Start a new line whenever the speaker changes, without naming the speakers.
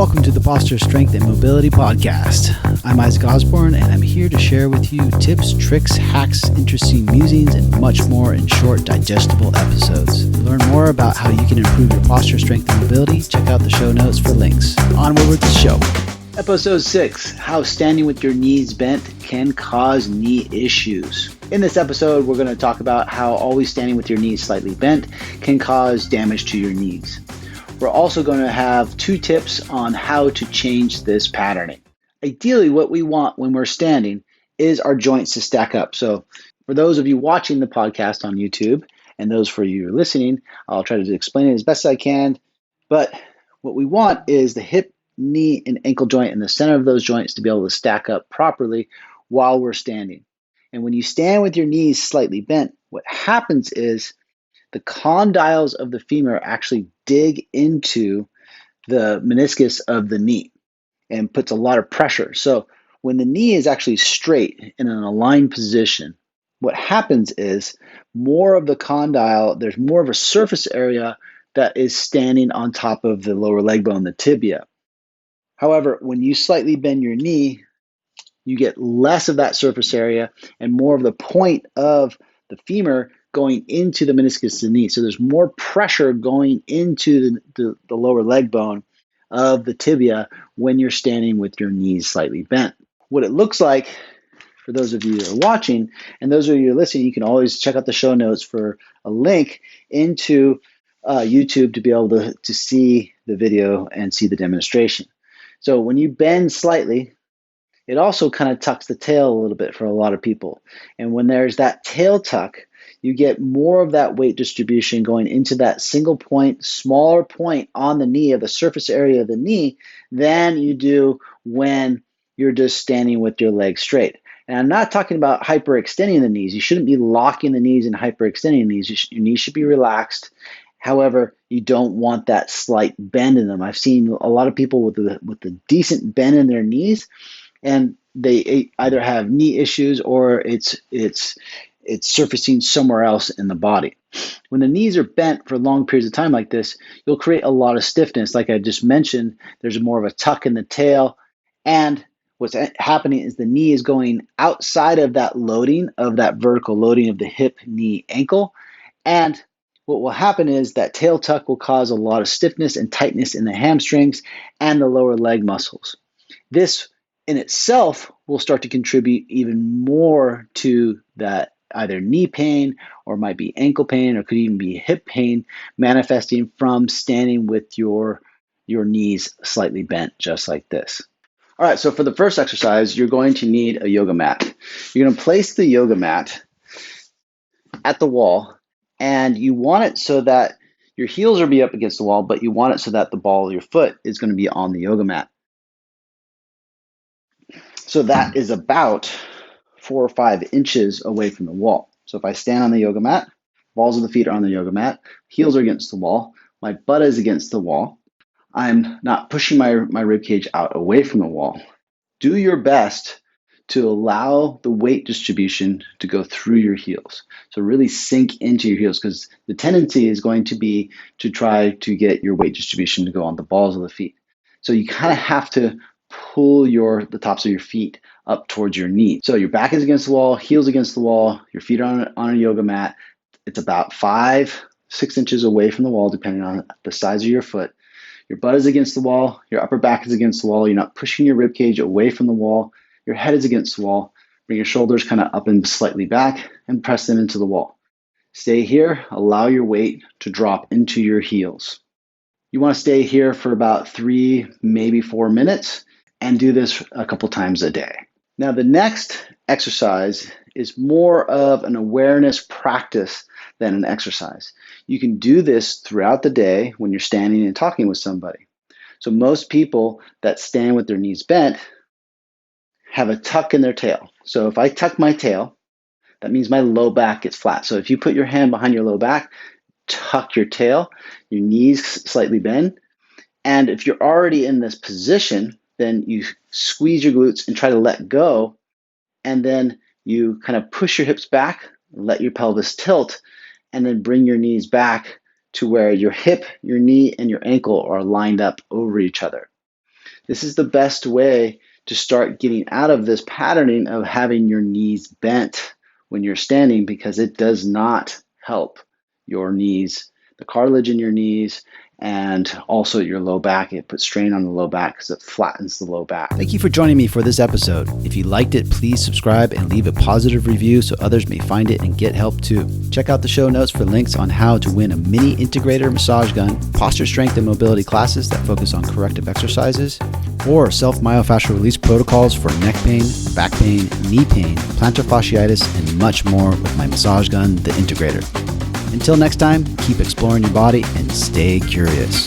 Welcome to the Posture Strength and Mobility Podcast. I'm Isaac Osborne, and I'm here to share with you tips, tricks, hacks, interesting musings, and much more in short, digestible episodes. To learn more about how you can improve your posture strength and mobility, check out the show notes for links. Onward with the show. Episode 6, how standing with your knees bent can cause knee issues. In this episode, we're going to talk about how always standing with your knees slightly bent can cause damage to your knees. We're also going to have 2 tips on how to change this patterning. Ideally, what we want when we're standing is our joints to stack up. So for those of you watching the podcast on YouTube and those for you listening, I'll try to explain it as best I can. But what we want is the hip, knee, and ankle joint in the center of those joints to be able to stack up properly while we're standing. And when you stand with your knees slightly bent, what happens is the condyles of the femur actually dig into the meniscus of the knee and puts a lot of pressure. So when the knee is actually straight in an aligned position, what happens is more of the condyle, there's more of a surface area that is standing on top of the lower leg bone, the tibia. However, when you slightly bend your knee, you get less of that surface area and more of the point of the femur going into the meniscus of the knee. So there's more pressure going into the lower leg bone of the tibia when you're standing with your knees slightly bent. What it looks like, for those of you that are watching, and those of you who are listening, you can always check out the show notes for a link into YouTube to be able to see the video and see the demonstration. So when you bend slightly, it also kind of tucks the tail a little bit for a lot of people. And when there's that tail tuck, you get more of that weight distribution going into that single point, smaller point on the knee of the surface area of the knee than you do when you're just standing with your legs straight. And I'm not talking about hyperextending the knees. You shouldn't be locking the knees and hyperextending the knees. Your knees should be relaxed. However, you don't want that slight bend in them. I've seen a lot of people with a decent bend in their knees, and they either have knee issues or it's surfacing somewhere else in the body. When the knees are bent for long periods of time like this, you'll create a lot of stiffness. Like I just mentioned, there's more of a tuck in the tail, and what's happening is the knee is going outside of that loading, of that vertical loading of the hip, knee, ankle, and what will happen is that tail tuck will cause a lot of stiffness and tightness in the hamstrings and the lower leg muscles. This in itself will start to contribute even more to that either knee pain or might be ankle pain or could even be hip pain manifesting from standing with your knees slightly bent just like this. All right, so for the first exercise, you're going to need a yoga mat. You're going to place the yoga mat at the wall, and you want it so that your heels will be up against the wall, but you want it so that the ball of your foot is going to be on the yoga mat. So that is about 4 or 5 inches away from the wall. So if I stand on the yoga mat, balls of the feet are on the yoga mat, heels are against the wall, my butt is against the wall, I'm not pushing my rib cage out away from the wall. Do your best to allow the weight distribution to go through your heels. So really sink into your heels, because the tendency is going to be to try to get your weight distribution to go on the balls of the feet. So you kind of have to pull the tops of your feet up towards your knee. So your back is against the wall, heels against the wall, your feet are on a yoga mat. It's about 5-6 inches away from the wall, depending on the size of your foot. Your butt is against the wall, your upper back is against the wall. You're not pushing your rib cage away from the wall. Your head is against the wall. Bring your shoulders kind of up and slightly back and press them into the wall. Stay here. Allow your weight to drop into your heels. You want to stay here for about 3, maybe 4 minutes, and do this a couple times a day. Now, the next exercise is more of an awareness practice than an exercise. You can do this throughout the day when you're standing and talking with somebody. So most people that stand with their knees bent have a tuck in their tail. So if I tuck my tail, that means my low back gets flat. So if you put your hand behind your low back, tuck your tail, your knees slightly bend, and if you're already in this position, then you squeeze your glutes and try to let go, and then you kind of push your hips back, let your pelvis tilt, and then bring your knees back to where your hip, your knee, and your ankle are lined up over each other. This is the best way to start getting out of this patterning of having your knees bent when you're standing, because it does not help your knees, the cartilage in your knees, and also your low back. It puts strain on the low back because it flattens the low back. Thank you for joining me for this episode. If you liked it, please subscribe and leave a positive review so others may find it and get help too. Check out the show notes for links on how to win a mini integrator massage gun, posture strength and mobility classes that focus on corrective exercises, or self-myofascial release protocols for neck pain, back pain, knee pain, plantar fasciitis, and much more with my massage gun, the Integrator. Until next time, keep exploring your body and stay curious.